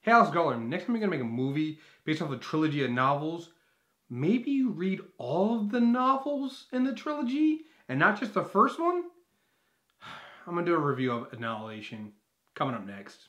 Hey, Alex Garland, next time you're going to make a movie based off a trilogy of novels, maybe you read all of the novels in the trilogy and not just the first one? I'm going to do a review of Annihilation coming up next.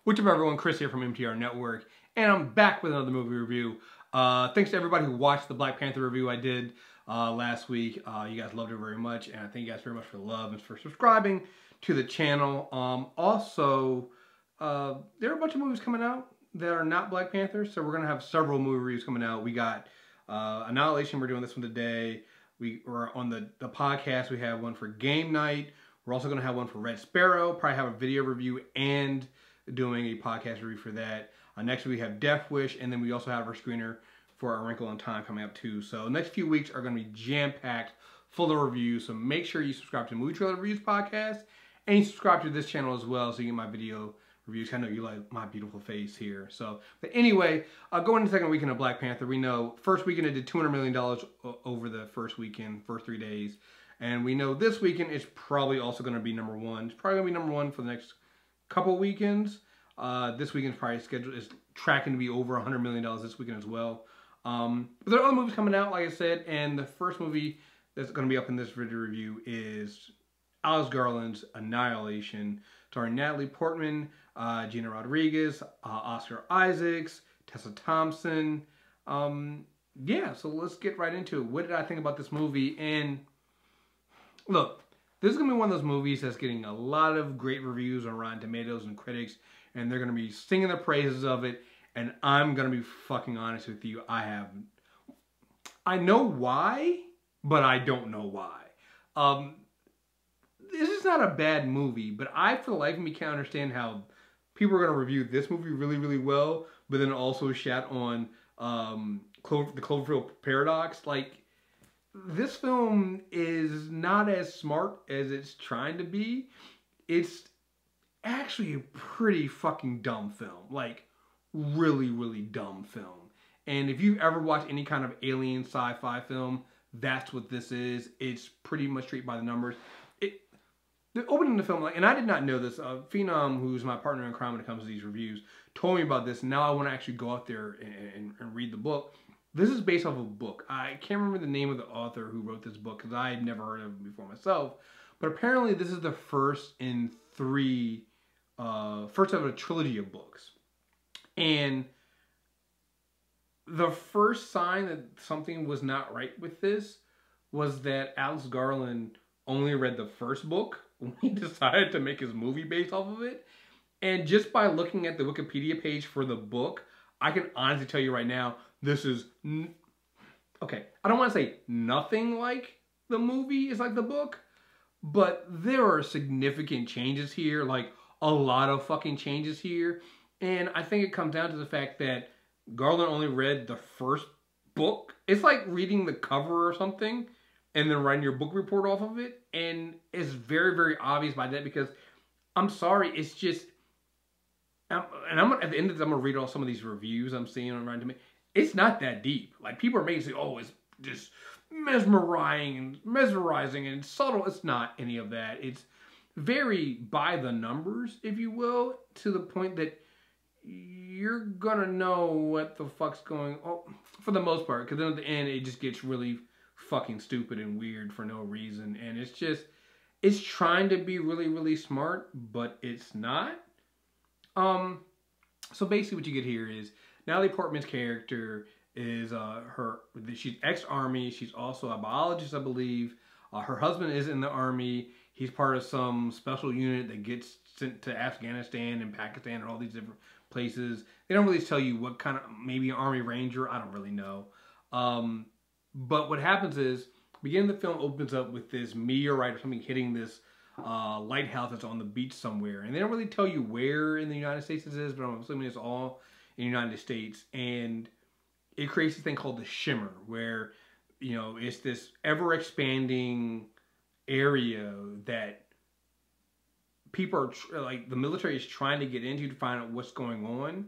What's up, everyone? Chris here from MTR Network, and I'm back with another movie review. Thanks to everybody who watched the Black Panther review I did last week. You guys loved it very much, and I thank you guys very much for the love and for subscribing to the channel. Also, there are a bunch of movies coming out that are not Black Panther, so we're going to have several movie reviews coming out. We got Annihilation, we're doing this one today. We're on the podcast, we have one for Game Night. We're also going to have one for Red Sparrow, probably have a video review and doing a podcast review for that. Next week we have Death Wish, and then we also have our screener for A Wrinkle in Time coming up too. So the next few weeks are going to be jam-packed full of reviews, so make sure you subscribe to Movie Trailer Reviews podcast, and you subscribe to this channel as well so you get my video reviews. I know you like my beautiful face here. So, but anyway, going into the second weekend of Black Panther, we know first weekend it did $200 million over the first weekend, first 3 days. And we know this weekend it's probably also going to be number one. It's probably going to be number one for the next couple weekends. This weekend's probably scheduled is tracking to be over $100 million this weekend as well. But there are other movies coming out, like I said, and the first movie that's going to be up in this video review is Alex Garland's Annihilation, starring Natalie Portman, Gina Rodriguez, Oscar Isaacs, Tessa Thompson. Yeah, so let's get right into it. What did I think about this movie? And look, this is going to be one of those movies that's getting a lot of great reviews on Rotten Tomatoes and critics, and they're going to be singing the praises of it, and I'm going to be fucking honest with you. I know why, but I don't know why. This is not a bad movie, but I, for the life of me, can't understand how people are going to review this movie really, really well, but then also shat on the Cloverfield Paradox. Like, this film is not as smart as it's trying to be. It's actually a pretty fucking dumb film. Like, really, really dumb film. And if you've ever watched any kind of alien sci-fi film, that's what this is. It's pretty much straight by the numbers. The opening of the film, and I did not know this, Phenom, who's my partner in crime when it comes to these reviews, told me about this. Now I want to actually go out there and read the book. This is based off of a book. I can't remember the name of the author who wrote this book because I had never heard of it before myself. But apparently this is the first in first of a trilogy of books. And the first sign that something was not right with this was that Alex Garland only read the first book when he decided to make his movie based off of it. And just by looking at the Wikipedia page for the book, I can honestly tell you right now, this is, okay, I don't want to say nothing like the movie is like the book, but there are significant changes here, like a lot of fucking changes here. And I think it comes down to the fact that Garland only read the first book. It's like reading the cover or something and then writing your book report off of it. And it's very, very obvious by that because, I'm sorry, it's just, and at the end of this, I'm going to read all some of these reviews I'm seeing on Rotten Tomatoes. It's not that deep. Like, people are making say, oh, it's just mesmerizing and subtle. It's not any of that. It's very by the numbers, if you will, to the point that you're gonna know what the fuck's going on for the most part, because then at the end it just gets really fucking stupid and weird for no reason, and it's trying to be really, really smart, but it's not. So basically what you get here is Natalie Portman's character is she's ex-army. She's also a biologist, I believe. Her husband is in the army. He's part of some special unit that gets sent to Afghanistan and Pakistan and all these different places. They don't really tell you what kind of, maybe an army ranger, I don't really know. But what happens is, beginning of the film opens up with this meteorite or something hitting this lighthouse that's on the beach somewhere. And they don't really tell you where in the United States this is, but I'm assuming it's all in the United States. And it creates this thing called the shimmer, where, you know, it's this ever-expanding area that people are like the military is trying to get into to find out what's going on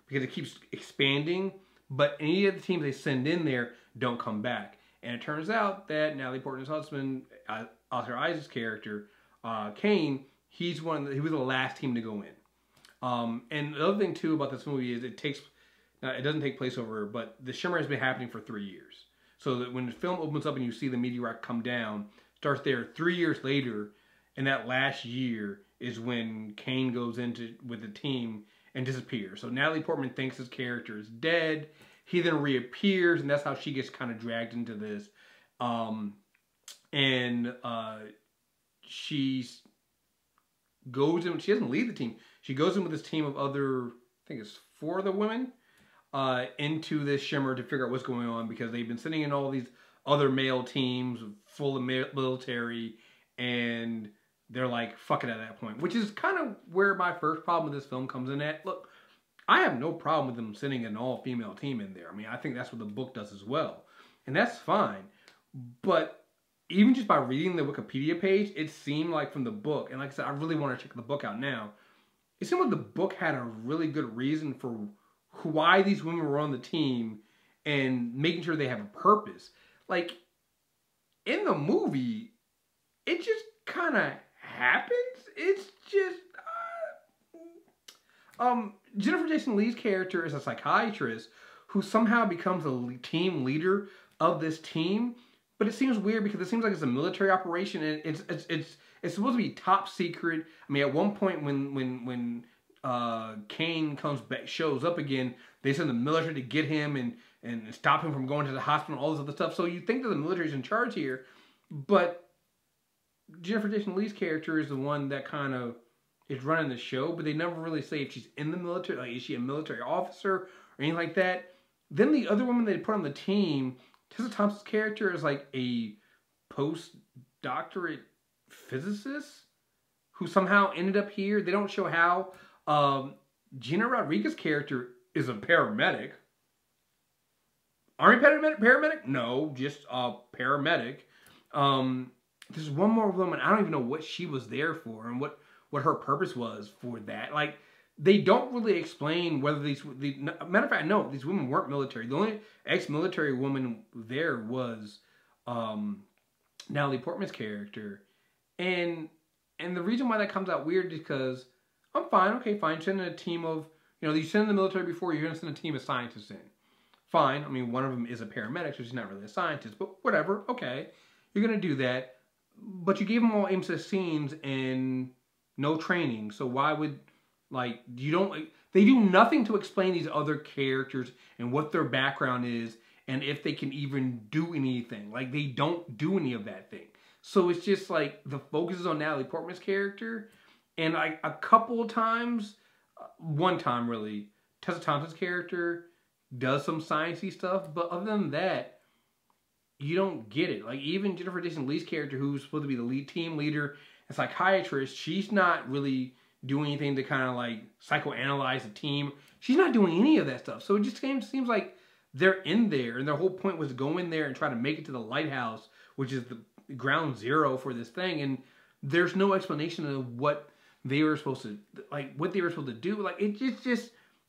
because it keeps expanding. But any of the teams they send in there don't come back. And it turns out that Natalie Portman's husband, Oscar Isaac's character, Kane, he was the last team to go in. And the other thing too about this movie is it doesn't take place over, but the Shimmer has been happening for 3 years. So that when the film opens up and you see the meteorite come down, starts there 3 years later, and that last year is when Kane goes with the team and disappears. So Natalie Portman thinks his character is dead. He then reappears, and that's how she gets kind of dragged into this. She goes in. She doesn't lead the team. She goes in with this team of other, I think it's 4 other women, into this Shimmer to figure out what's going on because they've been sending in all these other male teams full of military, and they're like, fuck it at that point. Which is kind of where my first problem with this film comes in at. Look, I have no problem with them sending an all-female team in there. I mean, I think that's what the book does as well. And that's fine. But even just by reading the Wikipedia page, it seemed like from the book, and like I said, I really want to check the book out now. It seemed like the book had a really good reason for why these women were on the team and making sure they have a purpose. Like, in the movie, it just kind of happens. It's just... Jennifer Jason Leigh's character is a psychiatrist who somehow becomes a team leader of this team. But it seems weird because it seems like it's a military operation and it's supposed to be top secret. I mean, at one point when Kane shows up again, they send the military to get him and stop him from going to the hospital and all this other stuff. So you think that the military's in charge here, but Jennifer Jason Leigh's character is the one that kind of is running the show, but they never really say if she's in the military, like is she a military officer or anything like that. Then the other woman they put on the team, Tessa Thompson's character is like a postdoctorate physicist who somehow ended up here. They don't show how. Gina Rodriguez's character is a paramedic. Army paramedic? No, just a paramedic. There's one more woman. I don't even know what she was there for and what her purpose was for that. Like, they don't really explain whether matter of fact, no, these women weren't military. The only ex-military woman there was Natalie Portman's character. And the reason why that comes out weird is because I'm fine, okay, fine, sending a team of, you send in the military before, you're going to send a team of scientists in. Fine, I mean, one of them is a paramedic, so she's not really a scientist, but whatever, okay. You're going to do that, but you gave them all aims at scenes and no training, so why would, they do nothing to explain these other characters and what their background is and if they can even do anything. Like, they don't do any of that thing. So it's just like the focus is on Natalie Portman's character, and a couple of times, one time really, Tessa Thompson's character does some sciencey stuff, but other than that, you don't get it. Like, even Jennifer Jason Leigh's character, who's supposed to be the team leader and psychiatrist, she's not really doing anything to kind of like psychoanalyze the team. She's not doing any of that stuff. So it just seems like they're in there, and their whole point was to go in there and try to make it to the lighthouse, which is the ground zero for this thing. And there's no explanation of what they were supposed to do. Like,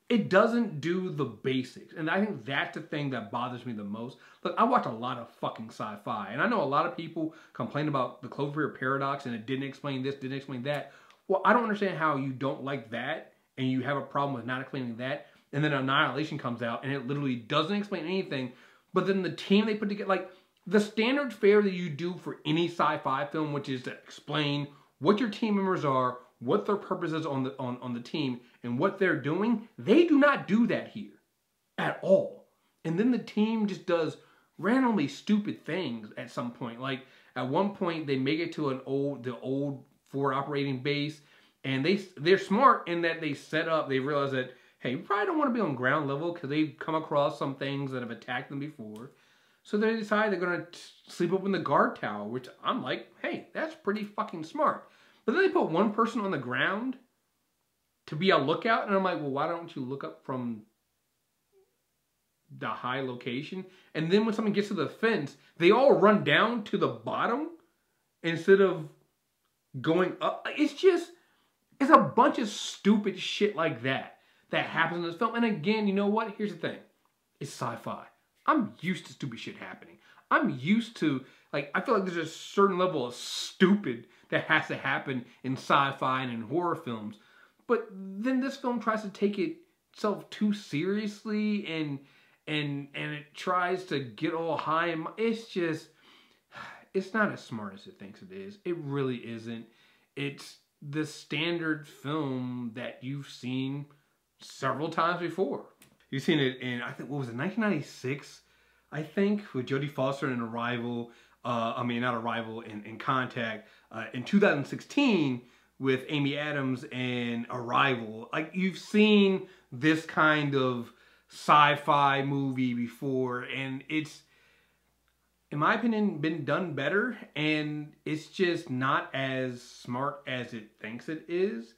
it doesn't do the basics. And I think that's the thing that bothers me the most. Look, I watch a lot of fucking sci-fi, and I know a lot of people complain about the Cloverfield paradox and it didn't explain this, didn't explain that. Well, I don't understand how you don't like that and you have a problem with not explaining that, and then Annihilation comes out and it literally doesn't explain anything, but then the team they put together, like the standard fare that you do for any sci-fi film, which is to explain what your team members are, what their purpose is on the team, and what they're doing, they do not do that here at all. And then the team just does randomly stupid things at some point. Like, at one point, they make it to the old Ford operating base, and they're smart in that they realize that, hey, we probably don't want to be on ground level because they've come across some things that have attacked them before. So they decide they're going to sleep up in the guard tower, which I'm like, hey, that's pretty fucking smart. But then they put one person on the ground to be a lookout, and I'm like, well, why don't you look up from the high location? And then when someone gets to the fence, they all run down to the bottom instead of going up. It's just, It's a bunch of stupid shit like that happens in this film. And again, you know what? Here's the thing. It's sci-fi. I'm used to stupid shit happening. I'm used to, like, I feel like there's a certain level of stupid that has to happen in sci-fi and in horror films. But then this film tries to take itself too seriously and it tries to get all high. And it's not as smart as it thinks it is. It really isn't. It's the standard film that you've seen several times before. You've seen it in, I think, what was it, 1996? I think, with Jodie Foster in Arrival. Not Arrival, in Contact. In 2016, with Amy Adams and Arrival. Like, you've seen this kind of sci-fi movie before, and it's, in my opinion, been done better, and it's just not as smart as it thinks it is.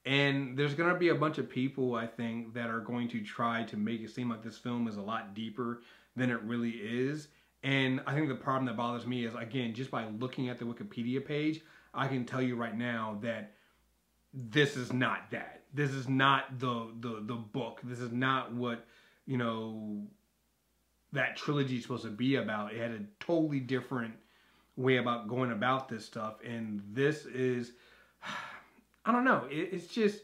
And there's going to be a bunch of people, I think, that are going to try to make it seem like this film is a lot deeper than it really is. And I think the problem that bothers me is, again, just by looking at the Wikipedia page, I can tell you right now that this is not that. This is not the book. This is not what, you know, that trilogy is supposed to be about. It had a totally different way about going about this stuff. And this is, I don't know. It's just,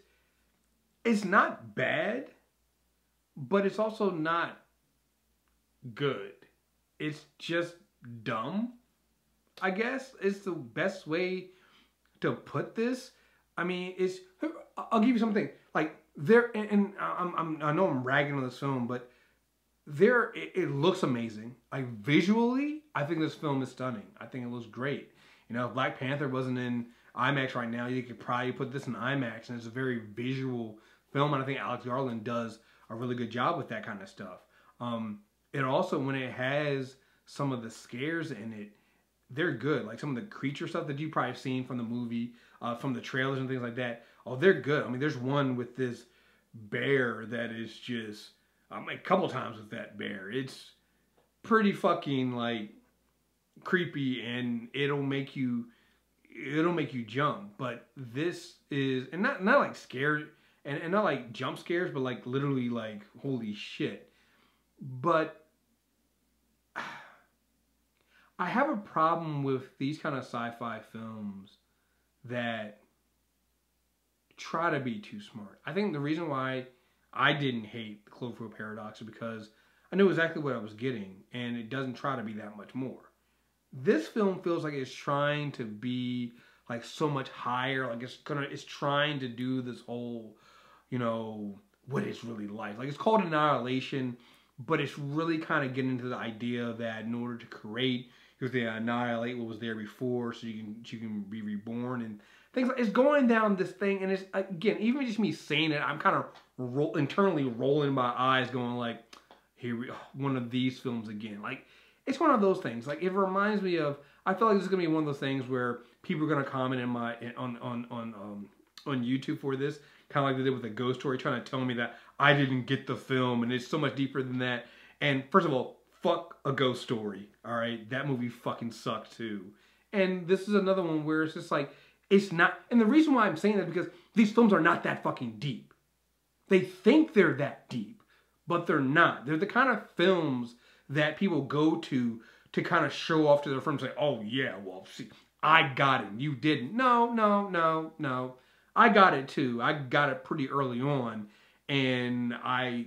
it's not bad, but it's also not good. It's just dumb, I guess, is the best way to put this. I mean, I'll give you something. Like, I know I'm ragging on this film, but it looks amazing. Like, visually, I think this film is stunning. I think it looks great. You know, if Black Panther wasn't in IMAX right now, you could probably put this in IMAX, and it's a very visual film, and I think Alex Garland does a really good job with that kind of stuff. It also, when it has some of the scares in it, they're good. Like, some of the creature stuff that you've probably seen from the movie, from the trailers and things like that. Oh, they're good. I mean, there's one with this bear that is just, a couple times with that bear. It's pretty fucking, like, creepy, and it'll make you jump. But this is, and not like scared, and not like jump scares, but like literally like, holy shit. But I have a problem with these kind of sci-fi films that try to be too smart. I think the reason why I didn't hate the Cloverfield Paradox is because I knew exactly what I was getting, and it doesn't try to be that much more. This film feels like it's trying to be like so much higher, like it's trying to do this whole, you know, what it's really like. Like, it's called Annihilation, but it's really kind of getting into the idea that in order to create, you have to annihilate what was there before, so you can be reborn and things. It's going down this thing, and it's, again, even just me saying it, I'm kind of internally rolling my eyes, going like, one of these films again. Like, it's one of those things. Like, it reminds me of, I feel like this is gonna be one of those things where people are gonna comment on YouTube for this, kind of like they did with the Ghost Story, trying to tell me that I didn't get the film and it's so much deeper than that. And first of all, fuck A Ghost Story. All right, that movie fucking sucked too. And this is another one where it's just like, it's not. And the reason why I'm saying that is because these films are not that fucking deep. They think they're that deep, but they're not. They're the kind of films that people go to kind of show off to their friends, like, oh yeah, well, see, I got it, you didn't. No. I got it too. I got it pretty early on, and I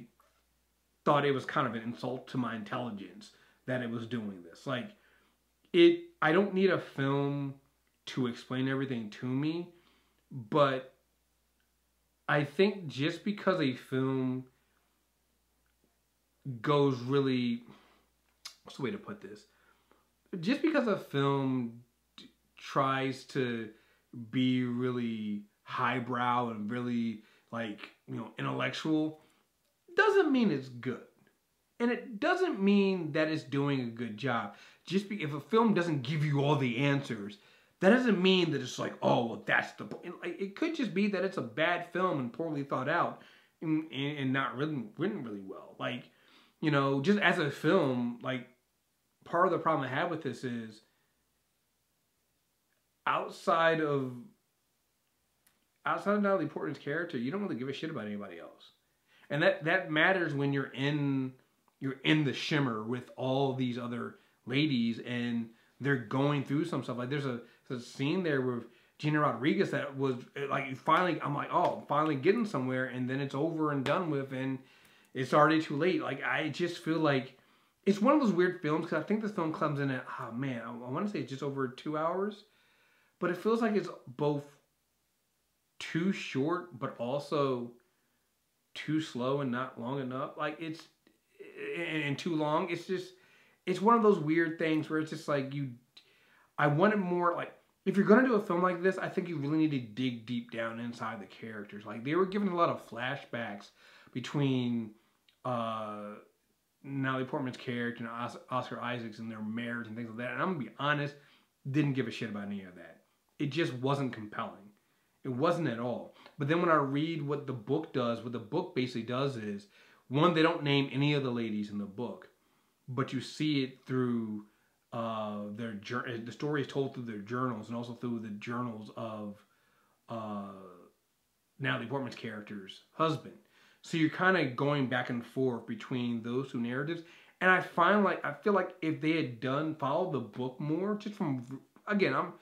thought it was kind of an insult to my intelligence that it was doing this. Like, I don't need a film to explain everything to me, but I think just because a film goes really, what's the way to put this? Just because a film tries to be really highbrow and really, like, you know, intellectual, doesn't mean it's good. And it doesn't mean that it's doing a good job. If a film doesn't give you all the answers, that doesn't mean that it's like, oh, well, that's the point. It could just be that it's a bad film and poorly thought out and not written really well. Like, you know, just as a film, like, part of the problem I have with this is, outside of outside of Natalie Portman's character, you don't really give a shit about anybody else. And that matters when you're in the shimmer with all these other ladies and they're going through some stuff. Like there's a scene there with Gina Rodriguez that was like finally, I'm like, oh, I'm finally getting somewhere, and then it's over and done with, and it's already too late. Like I just feel like it's one of those weird films because I think this film comes in at, oh man, I want to say it's just over 2 hours, but it feels like it's both too short but also too slow and not long enough. Like it's and too long. It's one of those weird things where it's just like I wanted more. Like if you're gonna do a film like this, I think you really need to dig deep down inside the characters. Like they were given a lot of flashbacks between Natalie Portman's character and Oscar Isaac's and their marriage and things like that. And I'm gonna be honest, didn't give a shit about any of that. It just wasn't compelling. It wasn't at all. But then when I read what the book does, what the book basically does is, one, they don't name any of the ladies in the book, but you see it through the story is told through their journals and also through the journals of Natalie Portman's character's husband. So you're kind of going back and forth between those two narratives. And I feel like if they had followed the book more, just from, again, I'm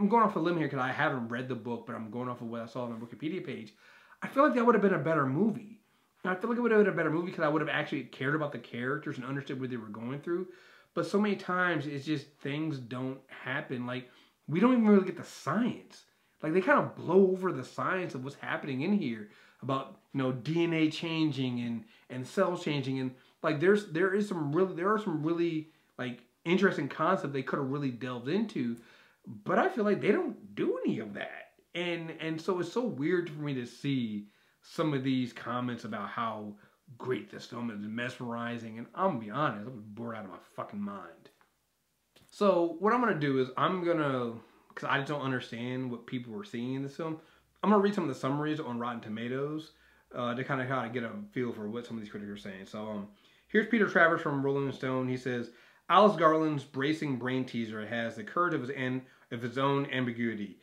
going off a limb here because I haven't read the book, but I'm going off of what I saw on the Wikipedia page. I feel like that would have been a better movie. And I feel like it would have been a better movie because I would have actually cared about the characters and understood what they were going through. But so many times, it's just things don't happen. Like, we don't even really get the science. Like, they kind of blow over the science of what's happening in here about, DNA changing and cells changing. And, like, there are some really, like, interesting concepts they could have really delved into. But I feel like they don't do any of that. And so it's so weird for me to see some of these comments about how great this film is, mesmerizing. And I'm going to be honest, I'm bored out of my fucking mind. So what I'm going to do is because I just don't understand what people were seeing in this film, I'm going to read some of the summaries on Rotten Tomatoes to kind of get a feel for what some of these critics are saying. So here's Peter Travers from Rolling Stone. He says, Alex Garland's bracing brain teaser has the courage of its own ambiguity.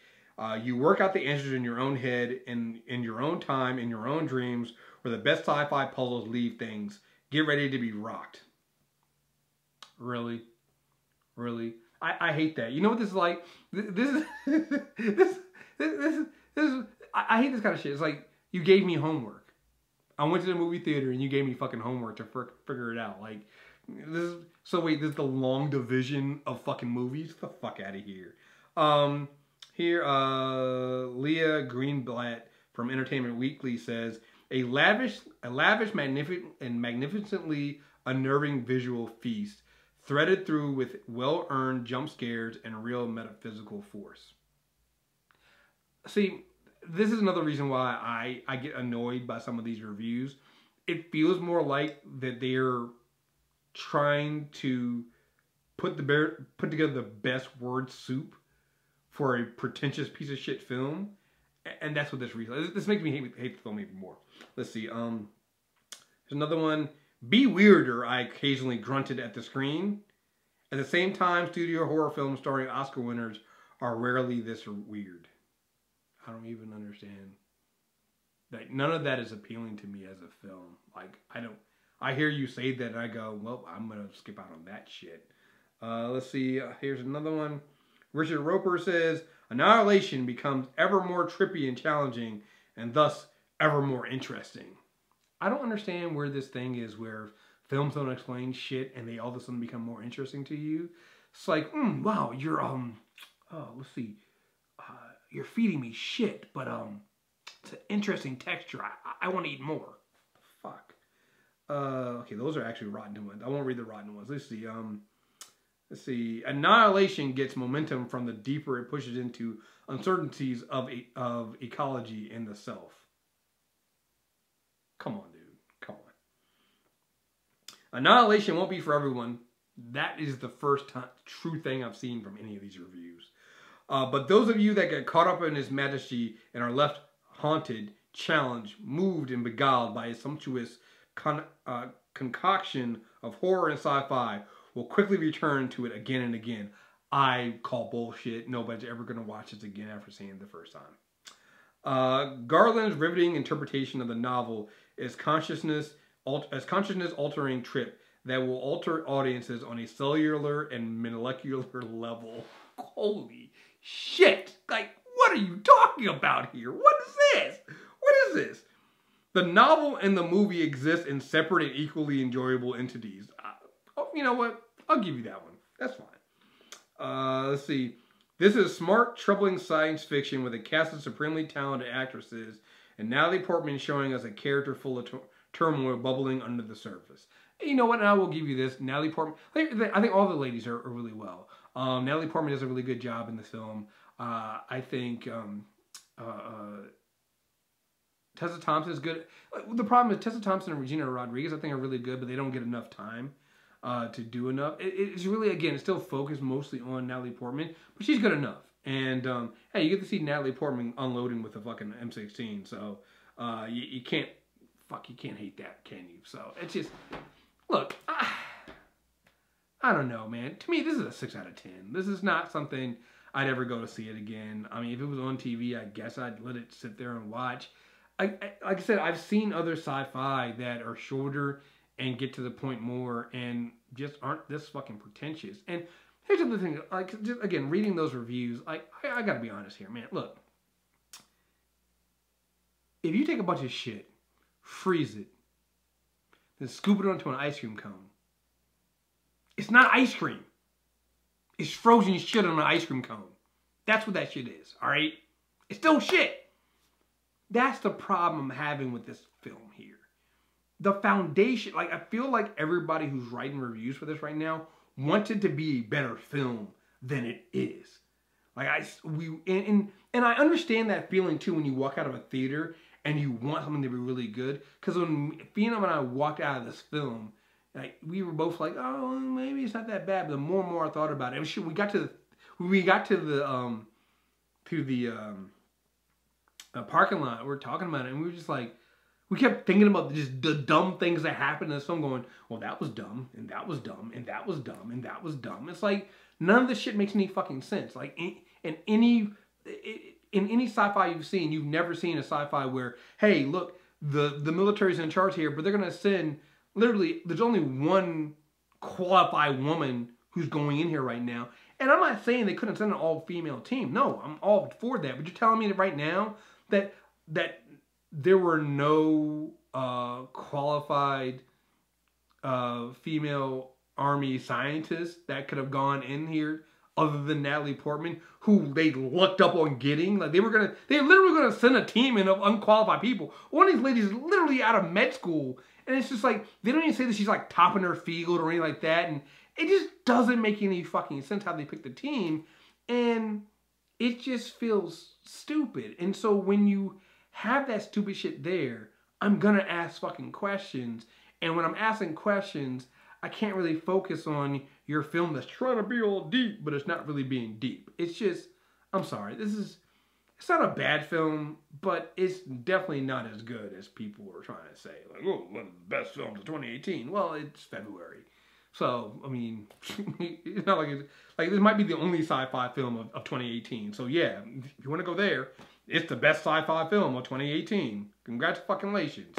You work out the answers in your own head, in your own time, in your own dreams, where the best sci-fi puzzles leave things. Get ready to be rocked. Really? Really? I hate that. You know what this is like? This is I hate this kind of shit. It's like, you gave me homework. I went to the movie theater and you gave me fucking homework to figure it out. Like, this is the long division of fucking movies? Get the fuck out of here. Here, Leah Greenblatt from Entertainment Weekly says, a lavish, magnificently unnerving visual feast, threaded through with well-earned jump scares and real metaphysical force. See, this is another reason why I get annoyed by some of these reviews. It feels more like that they're trying to put together the best word soup for a pretentious piece of shit film, and that's what this reason. This makes me hate the film even more. Let's see. There's another one. Be weirder, I occasionally grunted at the screen. At the same time, studio horror films starring Oscar winners are rarely this weird. I don't even understand. Like, none of that is appealing to me as a film. Like, I hear you say that and I go, well, I'm going to skip out on that shit. Let's see. Here's another one. Richard Roper says, Annihilation becomes ever more trippy and challenging and thus ever more interesting. I don't understand where this thing is where films don't explain shit and they all of a sudden become more interesting to you. It's like, wow, you're, let's see. You're feeding me shit, but, it's an interesting texture. I want to eat more. Fuck. Okay, those are actually rotten ones. I won't read the rotten ones. Let's see. Annihilation gets momentum from the deeper it pushes into uncertainties of ecology and the self. Come on, dude. Come on. Annihilation won't be for everyone. That is the first true thing I've seen from any of these reviews. But those of you that get caught up in his majesty and are left haunted, challenged, moved, and beguiled by a sumptuous concoction of horror and sci-fi will quickly return to it again and again. I call bullshit. Nobody's ever going to watch this again after seeing it the first time. Garland's riveting interpretation of the novel is consciousness-altering trip that will alter audiences on a cellular and molecular level. Holy shit! Like, what are you talking about here? What is this? What is this? The novel and the movie exist in separate and equally enjoyable entities. You know what? I'll give you that one. That's fine. Let's see. This is smart, troubling science fiction with a cast of supremely talented actresses and Natalie Portman showing us a character full of turmoil bubbling under the surface. You know what? And I will give you this. Natalie Portman, I think all the ladies are really well. Natalie Portman does a really good job in the film. I think Tessa Thompson is good. The problem is Tessa Thompson and Regina Rodriguez, I think, are really good, but they don't get enough time to do enough. It's really, again, it's still focused mostly on Natalie Portman, but she's good enough. And, hey, you get to see Natalie Portman unloading with a fucking M16, so you can't hate that, can you? So, it's just, look, I don't know, man. To me, this is a 6 out of 10. This is not something I'd ever go to see it again. I mean, if it was on TV, I guess I'd let it sit there and watch. Like I said, I've seen other sci-fi that are shorter and get to the point more and just aren't this fucking pretentious. And here's the other thing, like, just, again, reading those reviews, I gotta be honest here, man. Look, if you take a bunch of shit, freeze it, then scoop it onto an ice cream cone, it's not ice cream. It's frozen shit on an ice cream cone. That's what that shit is, all right? It's still shit. That's the problem I'm having with this film here. The foundation, like, I feel like everybody who's writing reviews for this right now wanted to be a better film than it is. Like, and I understand that feeling too when you walk out of a theater and you want something to be really good. Because when Phenom and I walked out of this film, like, we were both like, oh, maybe it's not that bad. But the more and more I thought about it, we got to the parking lot. We were talking about it, and we were just like, we kept thinking about just the dumb things that happened in this film, going, well, that was dumb, and that was dumb, and that was dumb, and that was dumb. It's like, none of this shit makes any fucking sense. Like, in any sci-fi you've seen, you've never seen a sci-fi where, hey, look, the military's in charge here, but they're going to send, literally, there's only one qualified woman who's going in here right now. And I'm not saying they couldn't send an all-female team. No, I'm all for that. But you're telling me that right now that there were no qualified female army scientists that could have gone in here other than Natalie Portman, who they looked up on getting. Like, they're literally gonna send a team in of unqualified people. One of these ladies is literally out of med school, and it's just like, they don't even say that she's like topping her field or anything like that, and it just doesn't make any fucking sense how they picked the team, and it just feels stupid. And so when you have that stupid shit there, I'm gonna ask fucking questions, and when I'm asking questions, I can't really focus on your film that's trying to be all deep, but it's not really being deep. It's just, I'm sorry, it's not a bad film, but it's definitely not as good as people were trying to say. Like, oh, one of the best films of 2018. Well, it's February. So, I mean, it's not like this might be the only sci-fi film of 2018. So, yeah, if you want to go there, it's the best sci-fi film of 2018. Congratulations.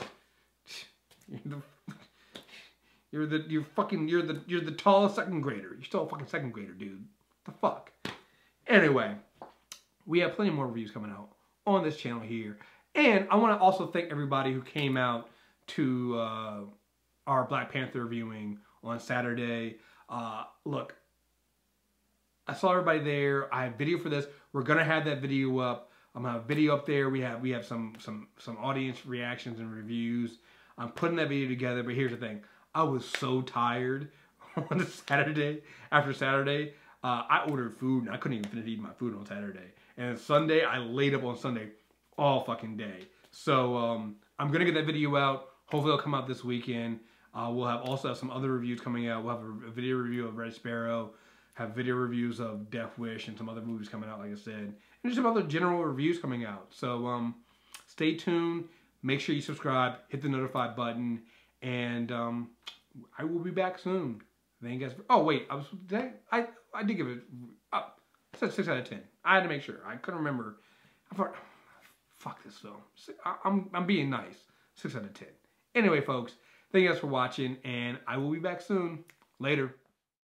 You're the tallest second grader. You're still a fucking second grader, dude. What the fuck? Anyway, we have plenty more reviews coming out on this channel here. And I want to also thank everybody who came out to our Black Panther viewing on Saturday. Look, I saw everybody there. I have video for this. We're gonna have that video up. I'm gonna have a video up there. We have some audience reactions and reviews. I'm putting that video together, but here's the thing. I was so tired on the Saturday. After Saturday, I ordered food, and I couldn't even finish eating my food on Saturday. And Sunday, I laid up on Sunday all fucking day. So I'm going to get that video out. Hopefully it'll come out this weekend. We'll also have some other reviews coming out. We'll have a video review of Red Sparrow, have video reviews of Death Wish, and some other movies coming out, like I said. And just some other general reviews coming out. So stay tuned. Make sure you subscribe. Hit the notify button. And I will be back soon. Thank you guys. Oh wait, I did give it. I said 6 out of 10. I had to make sure. I couldn't remember. fuck this film. I'm being nice. 6 out of 10. Anyway, folks, thank you guys for watching, and I will be back soon. Later.